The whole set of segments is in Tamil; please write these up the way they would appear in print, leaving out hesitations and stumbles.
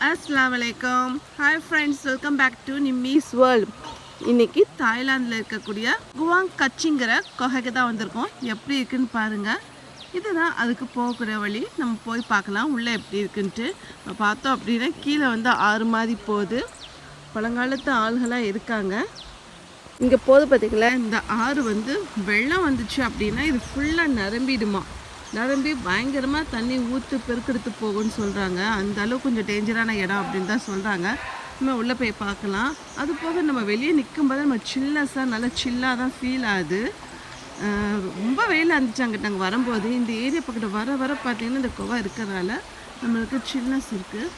அஸ்ஸலாமு அலைக்கும். Hi friends, welcome back to Nimmi's world. இன்றைக்கி தாய்லாந்தில் இருக்கக்கூடிய குவாங் கச்சிங்கிற குகைக்கு தான் வந்திருக்கோம். எப்படி இருக்குன்னு பாருங்கள். இதுதான் அதுக்கு போகக்கூடிய வழி. நம்ம போய் பார்க்கலாம் உள்ளே எப்படி இருக்குன்ட்டு. பார்த்தோம் அப்படின்னா கீழே வந்து ஆறு மாதிரி போகுது. பழங்காலத்து ஆள்களாக இருக்காங்க. இங்கே போது பார்த்திங்களா, இந்த ஆறு வந்து வெள்ளம் வந்துச்சு அப்படின்னா இது ஃபுல்லாக நிரம்பிடுமா. நிரம்பி பயங்கரமாக தண்ணி ஊற்று பெருக்கெடுத்து போகும்னு சொல்கிறாங்க. அந்த அளவுக்கு கொஞ்சம் டேஞ்சரான இடம் அப்படின்னு தான் சொல்கிறாங்க. நம்ம உள்ளே போய் பார்க்கலாம். அது போக நம்ம வெளியே நிற்கும்போது நம்ம சில்னஸாக நல்லா சில்லாக தான் ஃபீல் ஆகுது. ரொம்ப வெயில் இருந்துச்சு அங்கிட்ட நாங்கள் வரும்போது. இந்த ஏரியா பக்கத்தில் வர வர பார்த்திங்கன்னா இந்த குகை இருக்கிறதுனால நம்மளுக்கு சில்னஸ் இருக்குது.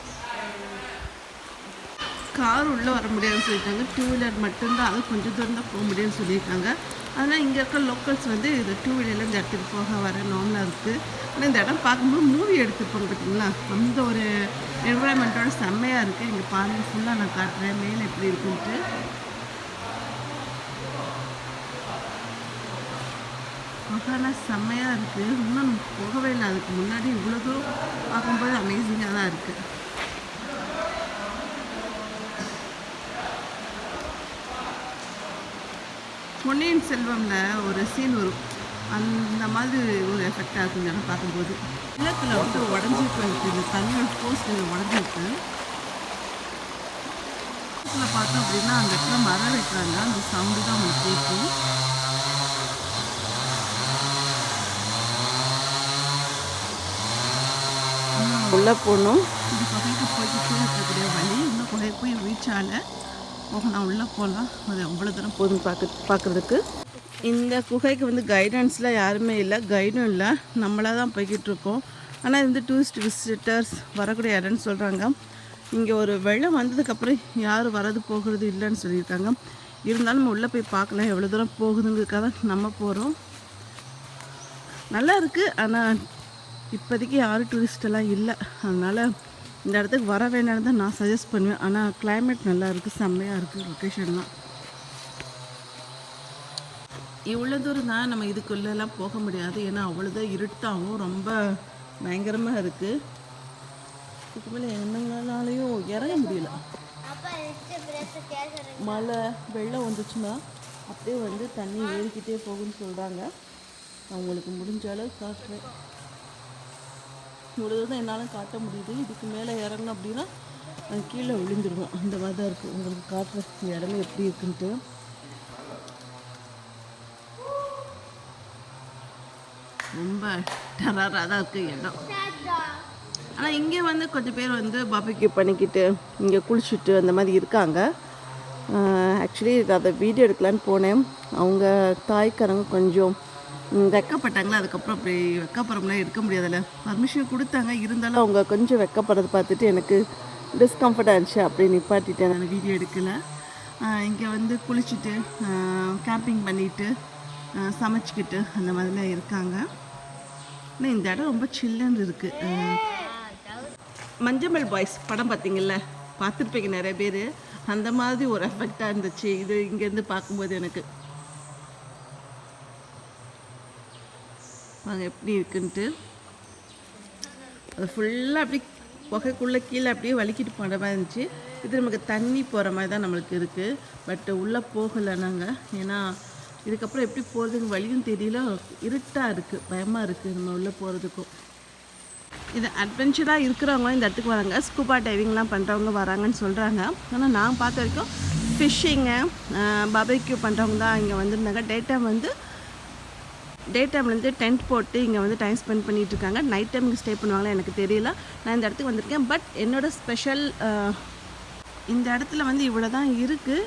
கார் உள்ளே வர முடியாதுன்னு சொல்லியிருக்காங்க. 2 வீலர் மட்டும்தான், அது கொஞ்சம் தூரம் தான் போக முடியும்னு சொல்லியிருக்காங்க. அதனால் இங்கே இருக்க லோக்கல்ஸ் வந்து இது 2 வீலரில் இந்த இடத்துக்கு போக வர நார்மலாக இருக்குது. ஆனால் இந்த இடம் பார்க்கும்போது மூவி எடுத்துருப்போம் பார்த்தீங்களா, அந்த ஒரு என்வரான்மெண்ட்டோட செம்மையாக இருக்குது. இங்கே பாருங்கள், ஃபுல்லாக நான் காட்டுறேன் மேலே எப்படி இருக்குன்ட்டு. ஆனால் செம்மையாக இருக்குது. இன்னும் போகவே இல்லை. அதுக்கு முன்னாடி இவ்வளோ தூரம் பார்க்கும்போது அமேசிங்காக தான் இருக்குது. பொன்னியின் செல்வமில் ஒரு சீன் வரும், அந்த மாதிரி ஒரு எஃபெக்டாக இருக்குங்க இடம் பார்க்கும்போது. நிலத்தில் வந்து உடஞ்சிருக்கு, இந்த தண்ணியோட ஃபோர்ஸ் உடஞ்சிருக்கு. இதில் பார்த்தோம் அப்படின்னா அந்த இடத்துல மரம் வைக்கிறாங்க, அந்த சவுண்டு தான் உங்களுக்கு கேட்கும். உள்ளே போகணும். இந்த குகைக்கு போய்கிட்டே இருக்கக்கூடிய வழி. இன்னும் குகைக்கு போய் ரீச் ஆகலை. போகலாம், உள்ளே போகலாம். அது எவ்வளோ தூரம் போதும் பார்க்குறதுக்கு. இந்த குகைக்கு வந்து கைடன்ஸில் யாருமே இல்லை, கைடும் இல்லை, நம்மளாக தான் போய்கிட்டு இருக்கோம். ஆனால் இது வந்து டூரிஸ்ட் விசிட்டர்ஸ் வரக்கூடிய இடம்னு சொல்கிறாங்க. இங்கே ஒரு வெள்ளம் வந்ததுக்கப்புறம் யாரும் வரது போகிறது இல்லைன்னு சொல்லியிருக்காங்க. இருந்தாலும் நம்ம உள்ளே போய் பார்க்கலாம் எவ்வளோ தூரம் போகுதுங்கிறதுக்காக நம்ம போகிறோம். நல்லா இருக்குது. ஆனால் இப்போதைக்கு யாரும் டூரிஸ்டெல்லாம் இல்லை. அதனால் இந்த இடத்துக்கு வர வேண்டாம்னு தான் நான் சஜஸ்ட் பண்ணுவேன். ஆனால் கிளைமேட் நல்லா இருக்குது, செம்மையாக இருக்குது லொக்கேஷன்லாம். இவ்வளோ தூரம் தான் நம்ம இதுக்குள்ளெல்லாம் போக முடியாது, ஏன்னா அவ்வளோதான் இருட்டாகவும் ரொம்ப பயங்கரமாக இருக்குது. இதுக்கு மேலே என்னங்களாலையும் இறங்க முடியல. மழை வெள்ளம் வந்துச்சுன்னா அப்படியே வந்து தண்ணி ஏறிக்கிட்டே போகும்னு சொல்கிறாங்க. அவங்களுக்கு முடிஞ்ச அளவு காட்டுறேன். இவ்வளோ தான் என்னால் காட்ட முடியுது. இதுக்கு மேலே இறங்கணும் அப்படின்னா கீழே விழுந்துடுவோம். அந்த மாதிரி தான் இருக்குது. உங்களுக்கு காட்டுற இந்த இடமே எப்படி இருக்குன்ட்டு. ரொம்ப டராராக தான் இருக்குது இடம். ஆனால் இங்கே வந்து கொஞ்சம் பேர் வந்து பாபிக்யூ பண்ணிக்கிட்டு இங்கே குளிச்சுட்டு அந்த மாதிரி இருக்காங்க. ஆக்சுவலி அதை வீடியோ எடுக்கலான்னு போனேன். அவங்க தாய்க்காரங்க கொஞ்சம் வெக்கப்பட்டாங்களா, அதுக்கப்புறம் அப்படி வெக்கப்படுறோம்னா இருக்க முடியாதுல்ல. பர்மிஷன் கொடுத்தாங்க, இருந்தாலும் அவங்க கொஞ்சம் வெக்கப்படுறது பார்த்துட்டு எனக்கு டிஸ்கம்ஃபர்டாக இருந்துச்சு. அப்படியே நிப்பாட்டிட்டேன், நான் வீடியோ எடுக்கலை. இங்கே வந்து குளிச்சுட்டு கேம்பிங் பண்ணிவிட்டு சமைச்சிக்கிட்டு அந்த மாதிரிலாம் இருக்காங்க. ஆனால் இந்த இடம் ரொம்ப சில்லுன்னு இருக்குது. மஞ்சள் பாய்ஸ் படம் பார்த்தீங்கல்ல, பார்த்துருப்பீங்க நிறைய பேர். அந்த மாதிரி ஒரு எஃபெக்டாக இருந்துச்சு இது இங்கேருந்து பார்க்கும்போது எனக்கு. அது எப்படி இருக்குன்ட்டு அது ஃபுல்லாக அப்படி புகைக்குள்ளே கீழே அப்படியே வலிக்கிட்டு போகிற மாதிரி இருந்துச்சு. இது நமக்கு தண்ணி போகிற மாதிரி தான் நம்மளுக்கு இருக்குது. பட் உள்ளே போகலை நாங்கள், ஏன்னா இதுக்கப்புறம் எப்படி போகிறதுக்கு வழியும் தெரியல. இருட்டாக இருக்குது, பயமாக இருக்குது நம்ம உள்ளே போகிறதுக்கும். இது அட்வென்ச்சராக இருக்கிறவங்க இந்த இடத்துக்கு வராங்க, ஸ்கூபா டைவிங்லாம் பண்ணுறவங்க வராங்கன்னு சொல்கிறாங்க. ஆனால் நான் பார்த்த வரைக்கும் ஃபிஷ்ஷிங்கு பாபிக்யூ பண்ணுறவங்க தான் இங்கே வந்துருந்தாங்க. டே டைம்லேருந்து டென்ட் போட்டு இங்கே வந்து டைம் ஸ்பெண்ட் பண்ணிகிட்ருக்காங்க. நைட் டைம் இங்கே ஸ்டே பண்ணுவாங்களா எனக்கு தெரியல. நான் இந்த இடத்துக்கு வந்திருக்கேன். பட் என்னோடய ஸ்பெஷல் இந்த இடத்துல வந்து இவ்வளோ தான் இருக்குது.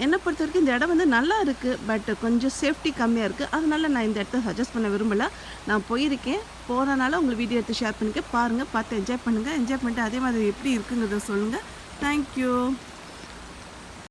என்னை பொறுத்த வரைக்கும் இந்த இடம் வந்து நல்லா இருக்குது, பட் கொஞ்சம் சேஃப்டி கம்மியாக இருக்குது. அதனால நான் இந்த இடத்த சஜஸ்ட் பண்ண விரும்பலை. நான் போயிருக்கேன், போகிறனால உங்களுக்கு வீடியோ எடுத்து ஷேர் பண்ணிக்க பாருங்கள், பார்த்து என்ஜாய் பண்ணுங்கள். என்ஜாய் பண்ணிட்டு அதே மாதிரி எப்படி இருக்குங்கிறத சொல்லுங்கள். தேங்க்யூ.